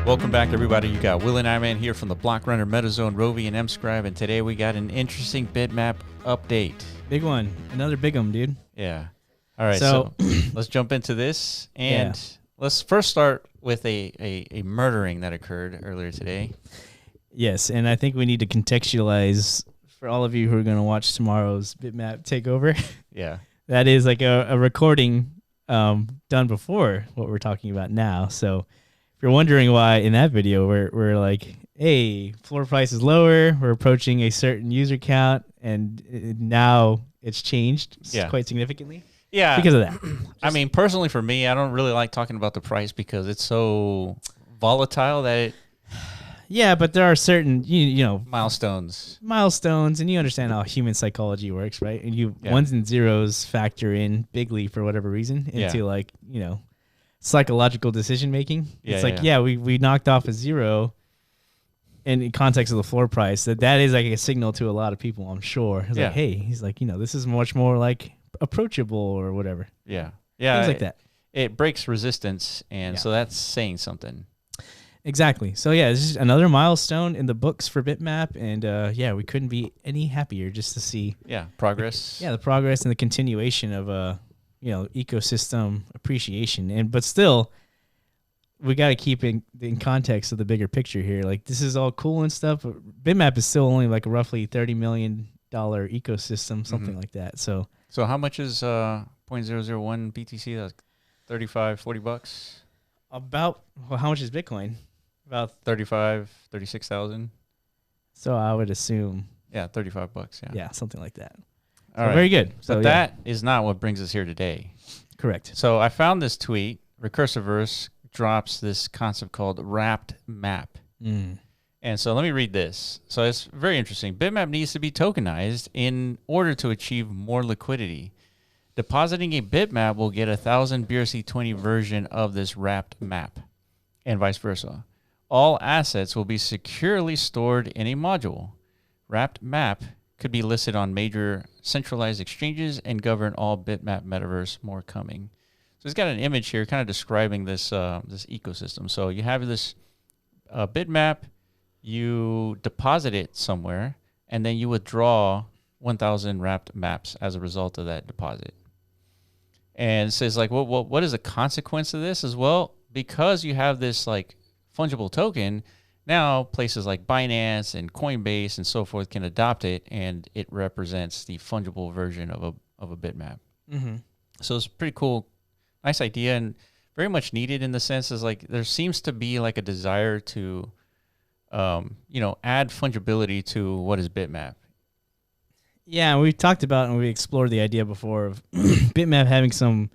Welcome back, everybody. You got Will and I-Man here from the Block Runner, MetaZone, Rovi, and MScribe, and today we got an interesting Bitmap update. Big one. Another big one, dude. Yeah. All right, so let's jump into this, and let's first start with a murdering that occurred earlier today. Yes, and I think we need to contextualize for all of you who are going to watch tomorrow's Bitmap takeover. Yeah. That is like a recording done before what we're talking about now. So if you're wondering why in that video we're like, hey, floor price is lower, we're approaching a certain user count, and now it's changed quite significantly. Yeah. Because of that. I mean, personally for me, I don't really like talking about the price because it's so volatile that it... Yeah, but there are certain, you know, milestones, and you understand how human psychology works, right? And ones and zeros factor in bigly for whatever reason into like, you know, psychological decision making. It's like, we knocked off a zero in context of the floor price. That is like a signal to a lot of people, I'm sure. It's like, hey, he's like, you know, this is much more like approachable or whatever. Yeah. Things like that. It breaks resistance, and so that's saying something. Exactly. So yeah, this is another milestone in the books for Bitmap, and we couldn't be any happier just to see progress. The progress and the continuation of ecosystem appreciation. But still, we got to keep in context of the bigger picture here. Like, this is all cool and stuff, but Bitmap is still only like a roughly $30 million ecosystem, something like that. So how much is 0.001 BTC? That's $35-$40. About how much is Bitcoin? About 36,000. So I would assume $35. Yeah, something like that. All right. Very good. So but that is not what brings us here today. Correct. So I found this tweet. Recursiverse drops this concept called Wrapped BMap. And so let me read this. So it's very interesting. Bitmap needs to be tokenized in order to achieve more liquidity. Depositing a bitmap will get 1,000 BRC20 version of this wrapped map, and vice versa. All assets will be securely stored in a module. Wrapped map could be listed on major centralized exchanges and govern all Bitmap Metaverse. More coming. So it's got an image here kind of describing this this ecosystem. So you have this bitmap, you deposit it somewhere, and then you withdraw 1,000 wrapped maps as a result of that deposit. And it says, like, what is the consequence of this as well? Because you have this like fungible token, now places like Binance and Coinbase and so forth can adopt it, and it represents the fungible version of a bitmap. So it's pretty cool, nice idea, and very much needed in the sense is like there seems to be like a desire to, add fungibility to what is Bitmap. Yeah, we talked about and we explored the idea before of Bitmap having some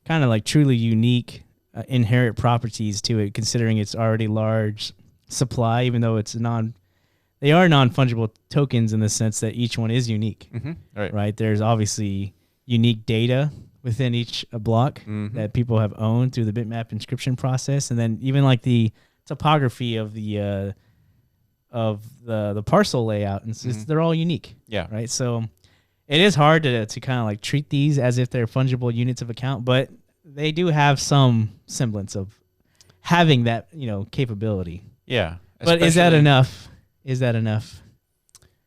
kind of like truly unique inherent properties to it, considering its already large supply, even though they are non-fungible tokens in the sense that each one is unique. Right? There's obviously unique data within each block that people have owned through the Bitmap inscription process, and then even like the topography of the parcel layout, and they're all unique. Right. So it is hard to kind of like treat these as if they're fungible units of account, but they do have some semblance of having that, capability. Yeah. But is that enough?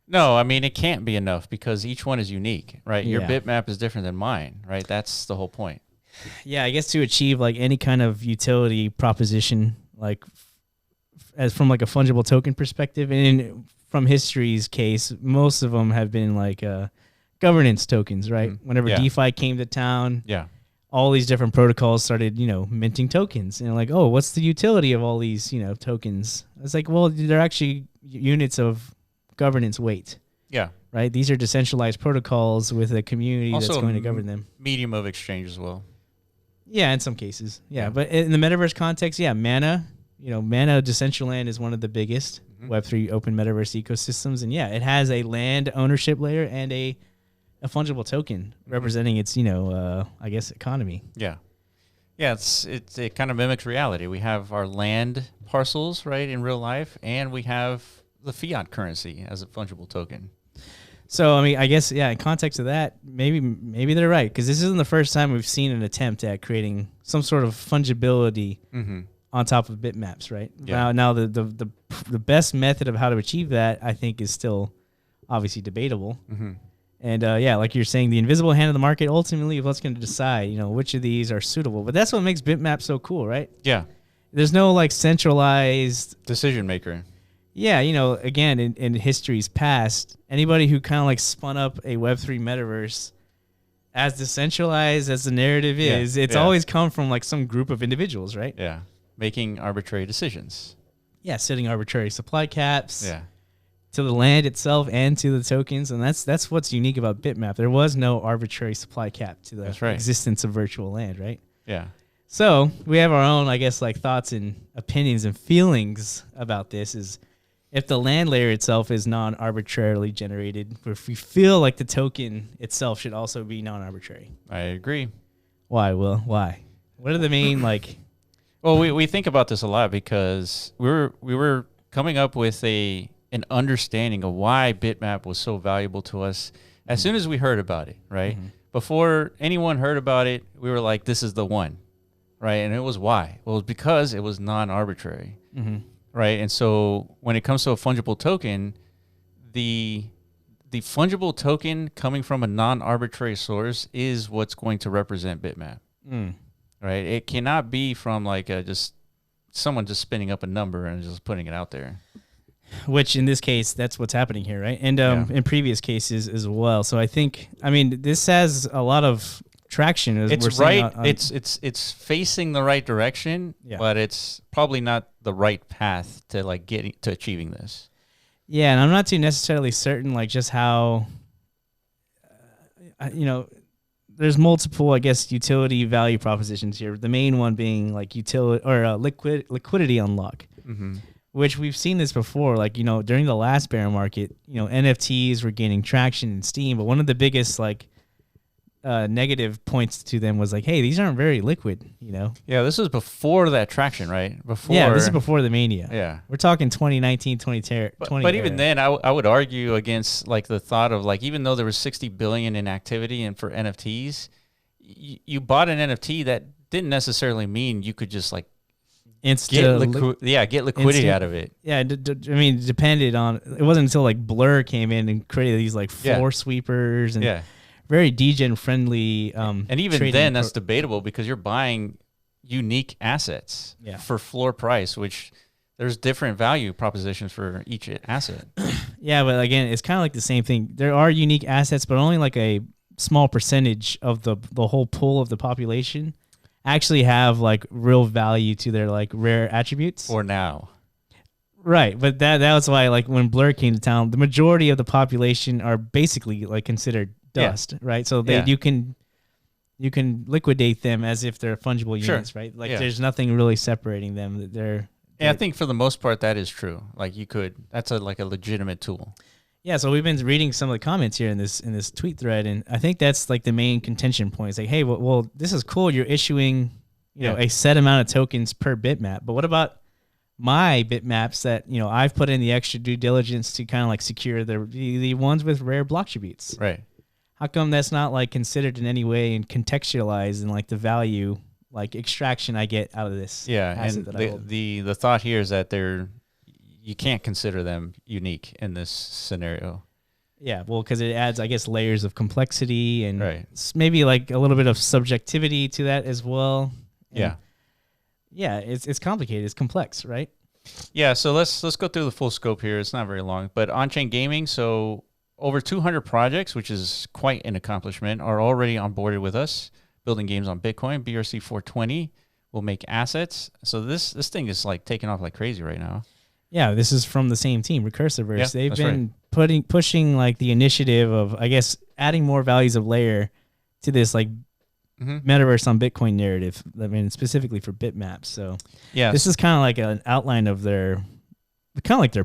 No, I mean, it can't be enough because each one is unique, right? Your bitmap is different than mine, right? That's the whole point. Yeah, I guess to achieve like any kind of utility proposition, like as from like a fungible token perspective, and from history's case, most of them have been like governance tokens, right? Whenever DeFi came to town, all these different protocols started, minting tokens, and like, oh, what's the utility of all these, tokens? It's like, well, they're actually units of governance weight. Yeah. Right? These are decentralized protocols with a community also that's going to govern them. Medium of exchange as well. Yeah, in some cases. Yeah. But in the metaverse context, Mana, Mana Decentraland is one of the biggest Web3 open metaverse ecosystems. And it has a land ownership layer and a fungible token representing its, I guess, economy. Yeah. Yeah, it kind of mimics reality. We have our land parcels, right, in real life, and we have the fiat currency as a fungible token. So, I mean, I guess, in context of that, maybe they're right, because this isn't the first time we've seen an attempt at creating some sort of fungibility on top of bitmaps, right? Yeah. Now the best method of how to achieve that, I think, is still obviously debatable. Mm-hmm. And like you're saying, the invisible hand of the market ultimately is what's going to decide, which of these are suitable. But that's what makes bitmap so cool, right? Yeah. There's no like centralized decision maker. Yeah, again, in history's past, anybody who kind of like spun up a Web3 metaverse, as decentralized as the narrative is, it's always come from like some group of individuals, right? Yeah. Making arbitrary decisions. Yeah, setting arbitrary supply caps. Yeah. To the land itself and to the tokens, and that's what's unique about Bitmap. There was no arbitrary supply cap to the existence of virtual land, right? Yeah. So we have our own, I guess, like thoughts and opinions and feelings about this. Is if the land layer itself is non-arbitrarily generated, or if we feel like the token itself should also be non-arbitrary. I agree. Why, Will? Why? What are the main like? Well, we think about this a lot because we were coming up with an understanding of why Bitmap was so valuable to us as soon as we heard about it, right? Mm-hmm. Before anyone heard about it, we were like, this is the one, right? And it was why? Well, it was because it was non-arbitrary, right? And so when it comes to a fungible token, the fungible token coming from a non-arbitrary source is what's going to represent Bitmap, right? It cannot be from like just someone just spinning up a number and just putting it out there. Which in this case, that's what's happening here, right? And in previous cases as well. So I think, this has a lot of traction. As it's we're right. On it's facing the right direction, but it's probably not the right path to like getting to achieving this. Yeah, and I'm not too necessarily certain, like just how, there's multiple, I guess, utility value propositions here. The main one being like utility or liquidity unlock. Mm-hmm. Which we've seen this before, like, during the last bear market, NFTs were gaining traction in Steam, but one of the biggest, like, negative points to them was like, hey, these aren't very liquid, Yeah, this was before that traction, right? Yeah, this is before the mania. Yeah. We're talking 2019, 2020. But even then, I would argue against, like, the thought of, like, even though there was 60 billion in activity and for NFTs, you bought an NFT that didn't necessarily mean you could just, like, get liquidity out of it. Yeah, depended on. It wasn't until like Blur came in and created these like floor sweepers and very degen friendly. And even then, that's debatable because you're buying unique assets for floor price, which there's different value propositions for each asset. Yeah, but again, it's kind of like the same thing. There are unique assets, but only like a small percentage of the whole pool of the population actually have like real value to their like rare attributes. For now. Right. But that was why like when Blur came to town, the majority of the population are basically like considered dust, right? So you can liquidate them as if they're fungible units, right? Like there's nothing really separating them. I think for the most part that is true. Like that's a legitimate tool. Yeah, so we've been reading some of the comments here in this tweet thread, and I think that's like the main contention point. It's like, hey, well, this is cool. You're issuing, a set amount of tokens per bitmap, but what about my bitmaps that I've put in the extra due diligence to kind of like secure the ones with rare blockchributes? Right. How come that's not like considered in any way and contextualized in like the value like extraction I get out of this? Yeah, and the thought here is that you can't consider them unique in this scenario. Yeah, well, because it adds, I guess, layers of complexity and maybe like a little bit of subjectivity to that as well. And yeah, it's complicated. It's complex, right? Yeah, so let's go through the full scope here. It's not very long, but on-chain gaming. So over 200 projects, which is quite an accomplishment, are already onboarded with us, building games on Bitcoin. BRC 420 will make assets. So this thing is like taking off like crazy right now. Yeah, this is from the same team, Recursiverse. Yeah, they've been pushing like the initiative of, I guess, adding more values of layer to this like Metaverse on Bitcoin narrative. Specifically for bitmaps. So this is kind of like an outline of their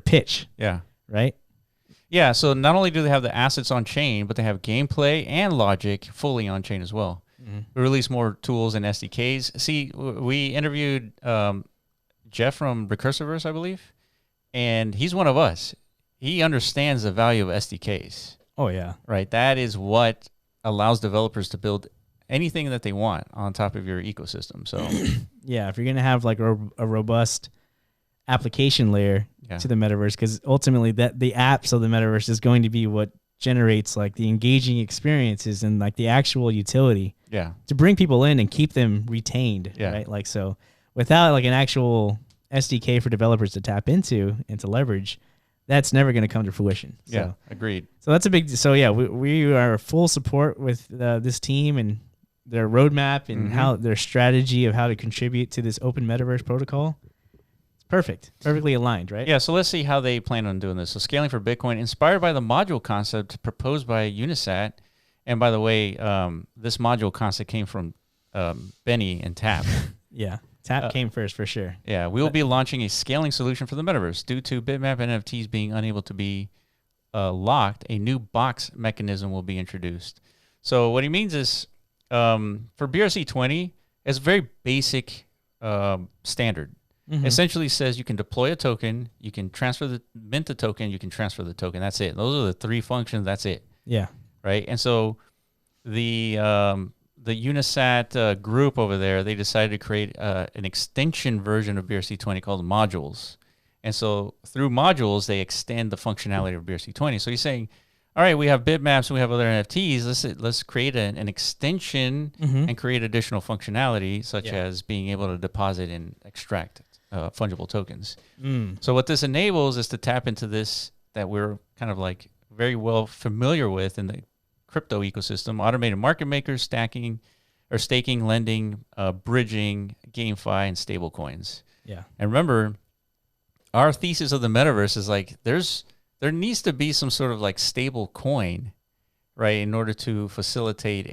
pitch. Yeah. Right. Yeah. So not only do they have the assets on chain, but they have gameplay and logic fully on chain as well. We release more tools and SDKs. See, we interviewed Jeff from Recursiverse, I believe. And he's one of us. He understands the value of SDKs. Oh, yeah. Right? That is what allows developers to build anything that they want on top of your ecosystem. So yeah, if you're going to have like a robust application layer to the metaverse, because ultimately that the apps of the metaverse is going to be what generates like the engaging experiences and like the actual utility to bring people in and keep them retained, right? Like, so without like an actual SDK for developers to tap into and to leverage, that's never going to come to fruition. So, yeah, agreed. So that's a big, so yeah, we are full support with this team and their roadmap and how their strategy of how to contribute to this open metaverse protocol. It's perfect, perfectly aligned, right? Yeah, so let's see how they plan on doing this. So scaling for Bitcoin, inspired by the module concept proposed by Unisat. And by the way, this module concept came from Benny and Tap. Yeah. Tap came first for sure. Yeah, we will be launching a scaling solution for the metaverse. Due to Bitmap NFTs being unable to be locked, a new box mechanism will be introduced. So what he means is for BRC20, it's a very basic standard. Essentially says you can deploy a token, you can mint the token, you can transfer the token. That's it. Those are the three functions. That's it. Yeah. Right. And so the Unisat group over there, they decided to create an extension version of BRC20 called modules. And so through modules, they extend the functionality of BRC20. So he's saying, all right, we have bitmaps and we have other NFTs. Let's create an extension and create additional functionality, such as being able to deposit and extract fungible tokens. So what this enables is to tap into this that we're kind of like very well familiar with in the crypto ecosystem: automated market makers, staking, lending, bridging, GameFi, and stable coins. Yeah. And remember, our thesis of the metaverse is like there needs to be some sort of like stable coin, right, in order to facilitate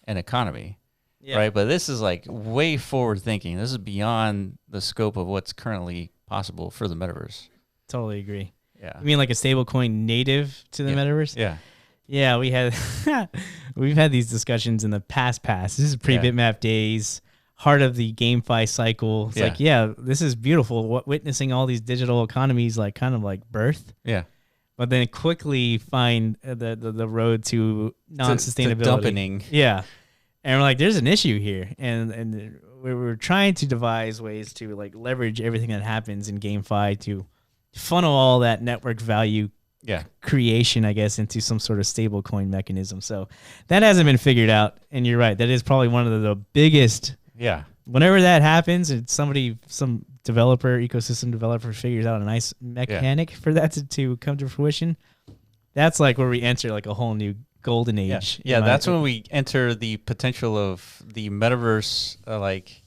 an economy. Yeah. Right. But this is like way forward thinking. This is beyond the scope of what's currently possible for the metaverse. Totally agree. Yeah. You mean like a stable coin native to the metaverse? Yeah. Yeah, we've had these discussions in the past. This is pre-Bitmap days, heart of the GameFi cycle. It's like, this is beautiful. Witnessing all these digital economies like kind of like birth. Yeah. But then quickly find the road to non-sustainability. To dumpening. Yeah. And we're like, there's an issue here. And we're trying to devise ways to like leverage everything that happens in GameFi to funnel all that network value creation, I guess, into some sort of stable coin mechanism. So that hasn't been figured out. And you're right. That is probably one of the biggest. Yeah. Whenever that happens and some ecosystem developer figures out a nice mechanic for that to come to fruition, that's like where we enter like a whole new golden age. Yeah, that's when we enter the potential of the metaverse, like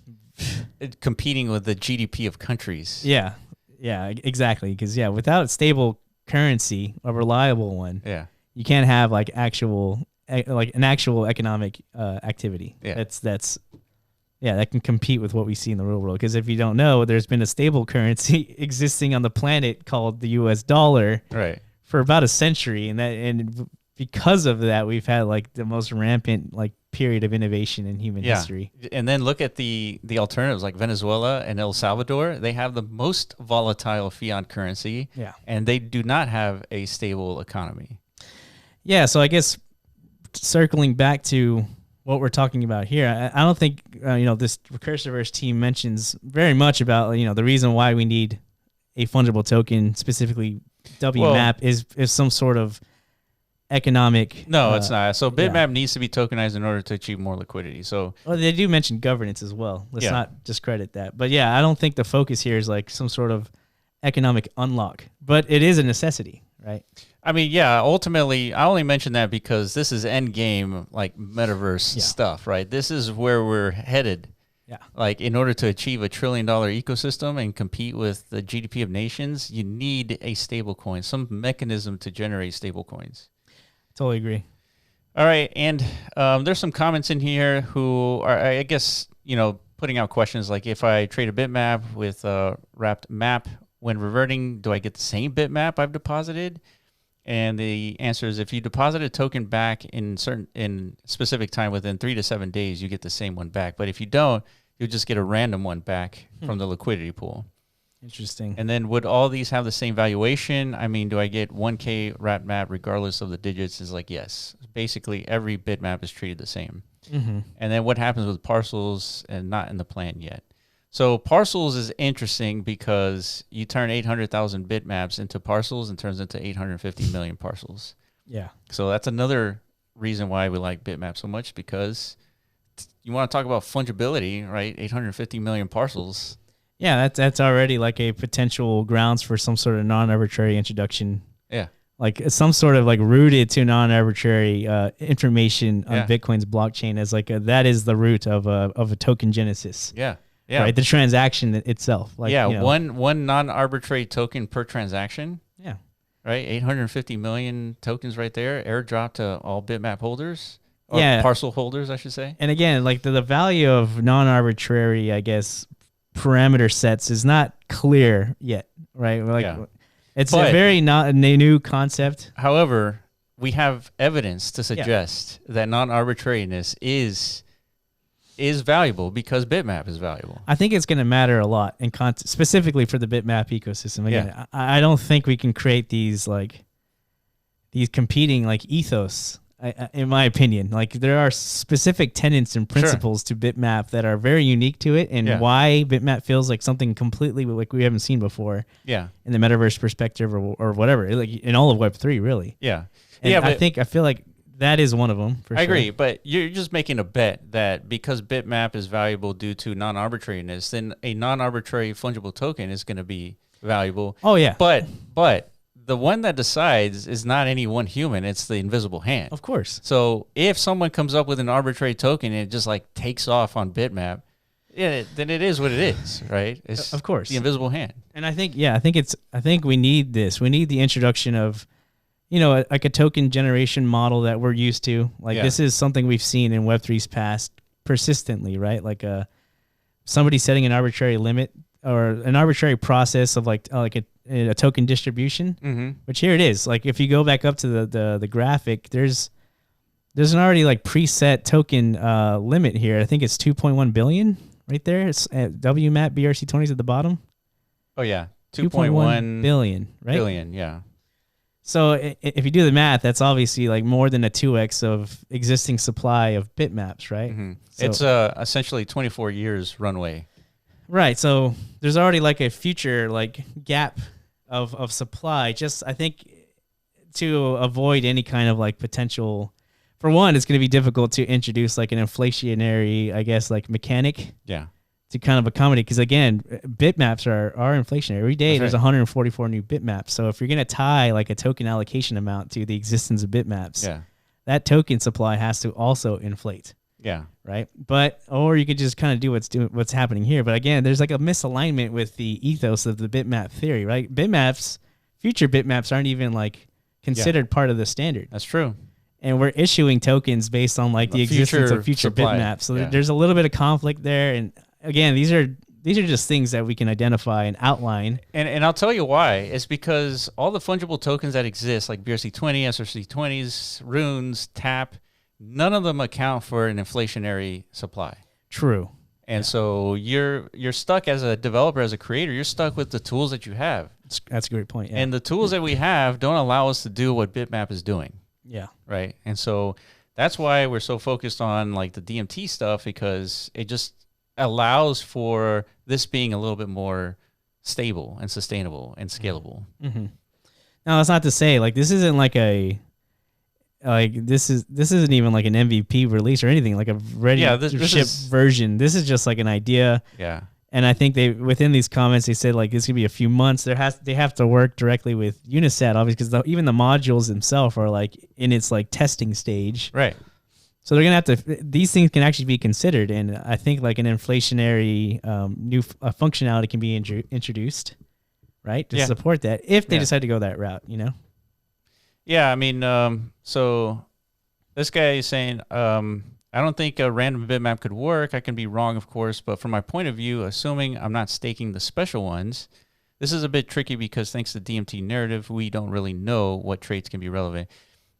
competing with the GDP of countries. Yeah, exactly. Because without stable currency, a reliable one, you can't have like an actual economic activity. Yeah, that can compete with what we see in the real world. Because if you don't know, there's been a stable currency existing on the planet called the U.S. dollar, for about a century, and because of that, we've had like the most rampant like period of innovation in human history. And then look at the alternatives like Venezuela and El Salvador. They have the most volatile fiat currency, and they do not have a stable economy. Yeah, so I guess circling back to what we're talking about here, I don't think this Recursiverse team mentions very much about the reason why we need a fungible token, specifically WMAP, is some sort of economic. No, it's not. So Bitmap needs to be tokenized in order to achieve more liquidity. So they do mention governance as well. Let's not discredit that. But I don't think the focus here is like some sort of economic unlock, but it is a necessity, right? I mean, ultimately, I only mention that because this is end game, like metaverse stuff, right? This is where we're headed. Yeah. Like in order to achieve $1 trillion ecosystem and compete with the GDP of nations, you need a stable coin, some mechanism to generate stable coins. Totally agree. All right. And there's some comments in here who are, I guess, putting out questions like, if I trade a bitmap with a wrapped map, when reverting, do I get the same bitmap I've deposited? And the answer is, if you deposit a token back in specific time within 3 to 7 days, you get the same one back. But if you don't, you'll just get a random one back from the liquidity pool. Interesting. And then would all these have the same valuation? I mean, do I get 1K wrapped map regardless of the digits? Is like, yes. Basically, every bitmap is treated the same. Mm-hmm. And then what happens with parcels and not in the plan yet. So parcels is interesting because you turn 800,000 bitmaps into parcels and turns into 850 million parcels. Yeah. So that's another reason why we like bitmap so much, because you want to talk about fungibility, right? 850 million parcels. Yeah, that's already like a potential grounds for some sort of non-arbitrary introduction. Yeah. Like some sort of like rooted to non-arbitrary information on Yeah. Bitcoin's blockchain as like that is the root of a token genesis. Yeah. Yeah. Right. The transaction itself. Like, yeah. You know, One non-arbitrary token per transaction. Yeah. Right. 850 million tokens right there. Airdrop to all bitmap holders. Or Yeah. parcel holders, I should say. And again, like the value of non-arbitrary, I guess, parameter sets is not clear yet. Right. Like, Yeah. It's But- a very not a new concept. However, we have evidence to suggest that non-arbitrariness is valuable because bitmap is valuable. I think it's going to matter a lot in specifically for the bitmap ecosystem. Again, I don't think we can create these competing like ethos. In my opinion, like there are specific tenets and principles to bitmap that are very unique to it, and why bitmap feels like something completely like we haven't seen before. Yeah, in the metaverse perspective or whatever, like in all of Web3, really. Yeah, and I feel like that is one of them. I agree, but you're just making a bet that because bitmap is valuable due to non-arbitrariness, then a non-arbitrary fungible token is going to be valuable. Oh yeah, but the one that decides is not any one human, it's the invisible hand. Of course. So if someone comes up with an arbitrary token and it just like takes off on bitmap, then it is what it is, right? It's of course the invisible hand. And I think we need this. We need the introduction of, like a token generation model that we're used to. Like this is something we've seen in Web3's past persistently, right? Like somebody setting an arbitrary limit or an arbitrary process of like a token distribution, which here it is. Like if you go back up to the graphic, there's an already like preset token limit here. I think it's 2.1 billion right there. It's at WMAP BRC20 is at the bottom. Oh yeah, 2.1 billion, right? Billion, yeah. So if you do the math, that's obviously like more than a 2x of existing supply of bitmaps, right? So, it's essentially 24 years runway. Right. So there's already like a future like gap of supply. Just I think to avoid any kind of like potential. For one, it's going to be difficult to introduce like an inflationary, I guess, like mechanic. Yeah. To kind of accommodate, because again, bitmaps are inflationary. Every day there's 144 new bitmaps. So if you're going to tie like a token allocation amount to the existence of bitmaps, that token supply has to also inflate. Yeah. Right. Or you could just kind of do what's happening here. But again, there's like a misalignment with the ethos of the bitmap theory, right? Future bitmaps aren't even like considered part of the standard. That's true. And we're issuing tokens based on like the existence of future supply. bitmaps. So there's a little bit of conflict there. And again, these are just things that we can identify and outline. And I'll tell you why. It's because all the fungible tokens that exist, like BRC20, SRC20s, runes, TAP, none of them account for an inflationary supply. True. And so you're stuck as a developer, as a creator, you're stuck with the tools that you have. That's a great point. Yeah. And the tools that we have don't allow us to do what Bitmap is doing. Yeah. Right. And so that's why we're so focused on like the DMT stuff, because it just allows for this being a little bit more stable and sustainable and scalable. Mm-hmm. Now, that's not to say like this isn't like this isn't even like an MVP release or anything, like a ready ship version. This is just like an idea. Yeah. And I think within these comments they said like this could be a few months. They have to work directly with Unisat, obviously, because even the modules themselves are like in its like testing stage. Right. So they're gonna have to. These things can actually be considered, and I think like an inflationary new functionality can be introduced, right, to support that if they decide to go that route. Yeah, I mean, so this guy is saying, I don't think a random bitmap could work. I can be wrong, of course, but from my point of view, assuming I'm not staking the special ones, this is a bit tricky because thanks to DMT narrative, we don't really know what traits can be relevant.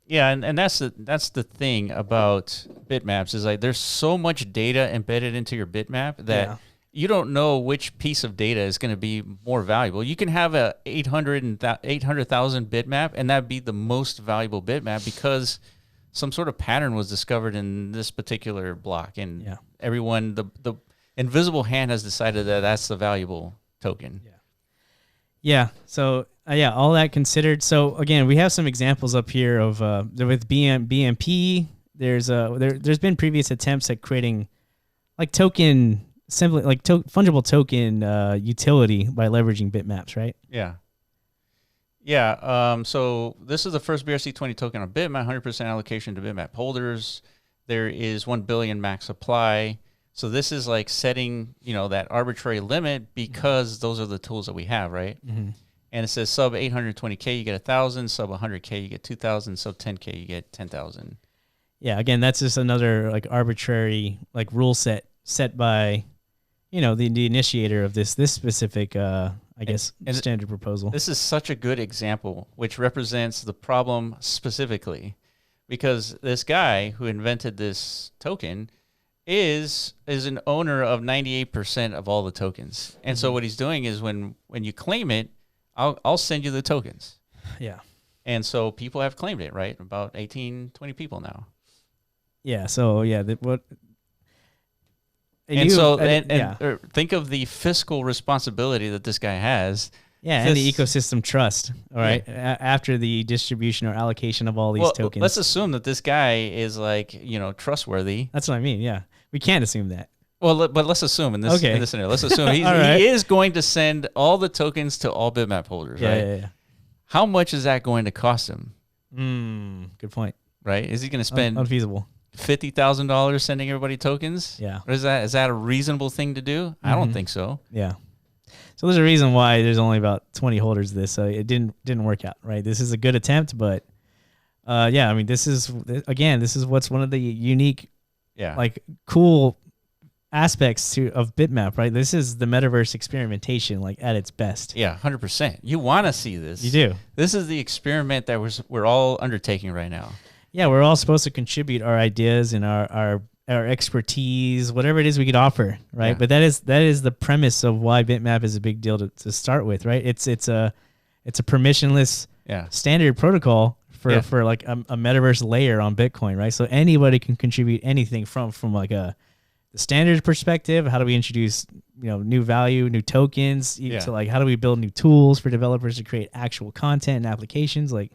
Yeah, and that's the thing about bitmaps is like there's so much data embedded into your bitmap that you don't know which piece of data is going to be more valuable. You can have a 800,000 bitmap, and that'd be the most valuable bitmap because some sort of pattern was discovered in this particular block, and Yeah. everyone, the invisible hand has decided that that's the valuable token. Yeah. Yeah. So yeah, all that considered. So again, we have some examples up here of with BMP. There's been previous attempts at creating like token simply like fungible token utility by leveraging bitmaps, right? Yeah. Yeah. So this is the first BRC20 token on Bitmap, 100% allocation to Bitmap holders. There is 1 billion max supply. So this is like setting, that arbitrary limit because those are the tools that we have, right? Mm-hmm. And it says sub 820K, you get 1,000. Sub 100K, you get 2,000. Sub 10K, you get 10,000. Yeah. Again, that's just another like arbitrary like rule set by, the initiator of this specific, I guess, standard proposal. This is such a good example, which represents the problem specifically, because this guy who invented this token is an owner of 98% of all the tokens. And so what he's doing is when you claim it, I'll send you the tokens. Yeah. And so people have claimed it, right? About 18, 20 people now. Yeah. So yeah, think of the fiscal responsibility that this guy has. Yeah, and the ecosystem trust, all right, after the distribution or allocation of all these tokens. Let's assume that this guy is trustworthy. That's what I mean, yeah. We can't assume that. Well, but let's assume in this scenario, let's assume he is going to send all the tokens to all Bitmap holders, right? Yeah. How much is that going to cost him? Good point. Right? Is he going to spend unfeasible $50,000 sending everybody tokens? Yeah. Or is that a reasonable thing to do? I don't think so. Yeah. So there's a reason why there's only about 20 holders of this. So it didn't work out, right? This is a good attempt, but I mean, this is what's one of the unique, like cool aspects of Bitmap, right? This is the metaverse experimentation, like at its best. Yeah, 100%. You want to see this. You do. This is the experiment that we're all undertaking right now. Yeah, we're all supposed to contribute our ideas and our expertise, whatever it is we could offer, right? Yeah. But that is the premise of why Bitmap is a big deal to start with, right? It's a permissionless standard protocol for like a metaverse layer on Bitcoin, right? So anybody can contribute anything from like the standard perspective. How do we introduce new value, new tokens? To like how do we build new tools for developers to create actual content and applications? Like,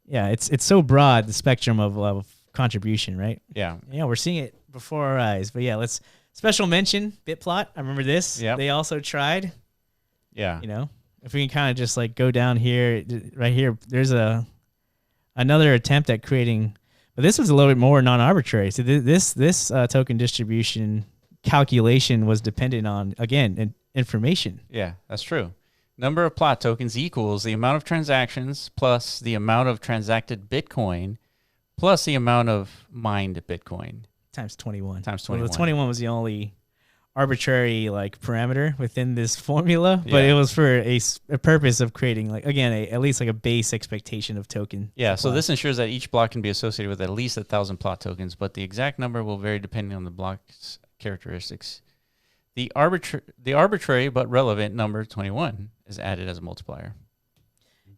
it's so broad, the spectrum of contribution, right? Yeah, we're seeing it before our eyes. But let's special mention Bitplot. I remember this. Yeah, they also tried. Yeah, if we can kind of just like go down here, right here, there's another attempt at creating, but this was a little bit more non-arbitrary. So this token distribution calculation was dependent on, again, information. Yeah, that's true. Number of plot tokens equals the amount of transactions plus the amount of transacted Bitcoin plus the amount of mined Bitcoin. Times 21. Times 21. Well, the 21 was the only arbitrary like parameter within this formula, but it was for a purpose of creating like, again, at least like a base expectation of token. Yeah, supply. So this ensures that each block can be associated with at least 1,000 plot tokens, but the exact number will vary depending on the block's characteristics. The arbitrary but relevant number 21 is added as a multiplier.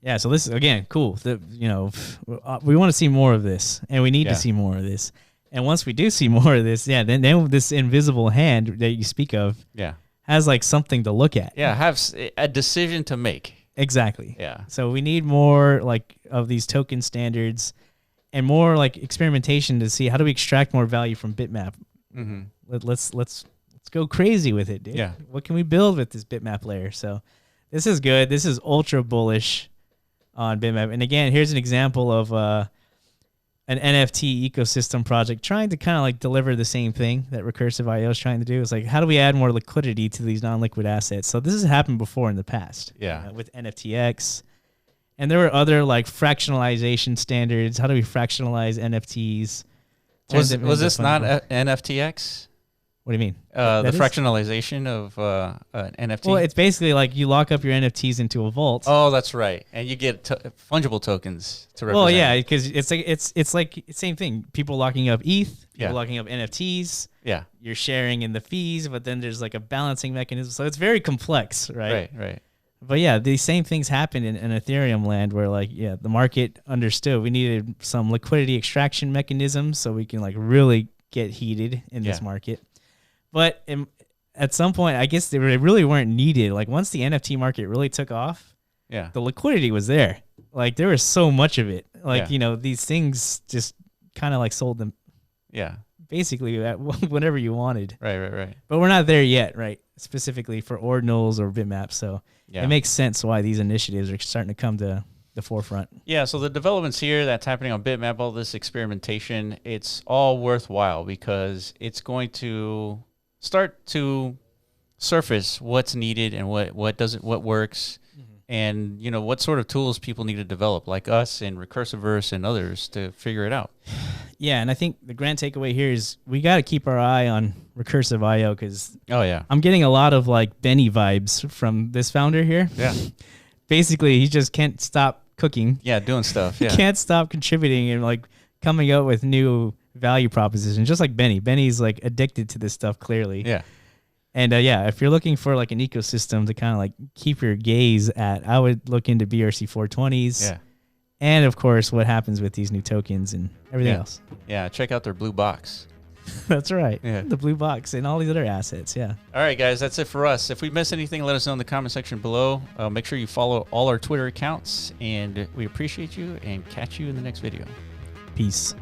Yeah, so this is, again, cool. We want to see more of this, and we need to see more of this. And once we do see more of this, then this invisible hand that you speak of has like something to look at. Yeah, have a decision to make. Exactly. Yeah. So we need more like of these token standards and more like experimentation to see how do we extract more value from Bitmap. Mm-hmm. Let's go crazy with it, dude. Yeah. What can we build with this Bitmap layer? So this is good. This is ultra bullish on Bitmap. And again, here's an example of an NFT ecosystem project trying to kind of like deliver the same thing that Recursive IO is trying to do. It's like, how do we add more liquidity to these non-liquid assets? So this has happened before in the past. Yeah. With NFTX. And there were other like fractionalization standards. How do we fractionalize NFTs? Was this not NFTX? What do you mean? The fractionalization of an NFT? Well, it's basically like you lock up your NFTs into a vault. Oh, that's right. And you get fungible tokens to represent. Well, yeah, because it's like same thing. People locking up ETH, people locking up NFTs. Yeah. You're sharing in the fees, but then there's like a balancing mechanism. So it's very complex, right? Right. But yeah, these same things happened in Ethereum land where like, yeah, the market understood we needed some liquidity extraction mechanisms so we can like really get heated in this market. But at some point, I guess they really weren't needed. Like once the NFT market really took off, the liquidity was there. Like there was so much of it. Like, you know, these things just kind of like sold them. Yeah. Basically at whatever you wanted. Right. But we're not there yet, right? Specifically for ordinals or bitmaps. So it makes sense why these initiatives are starting to come to the forefront. Yeah, so the developments here that's happening on Bitmap, all this experimentation, it's all worthwhile because it's going to start to surface what's needed and what works, and you know what sort of tools people need to develop, like us and Recursiverse and others, to figure it out. Yeah, and I think the grand takeaway here is we got to keep our eye on recursive IO because I'm getting a lot of like Benny vibes from this founder here. Yeah, basically he just can't stop cooking. Yeah, doing stuff. Yeah, can't stop contributing and like coming up with new value propositions, just like Benny. Benny's like addicted to this stuff clearly. Yeah. And if you're looking for like an ecosystem to kind of like keep your gaze at, I would look into BRC 420s. Yeah. And of course, what happens with these new tokens and everything else. Yeah, check out their blue box. That's right. Yeah. The blue box and all these other assets. Yeah. All right, guys, that's it for us. If we missed anything, let us know in the comment section below. Make sure you follow all our Twitter accounts, and we appreciate you and catch you in the next video. Peace.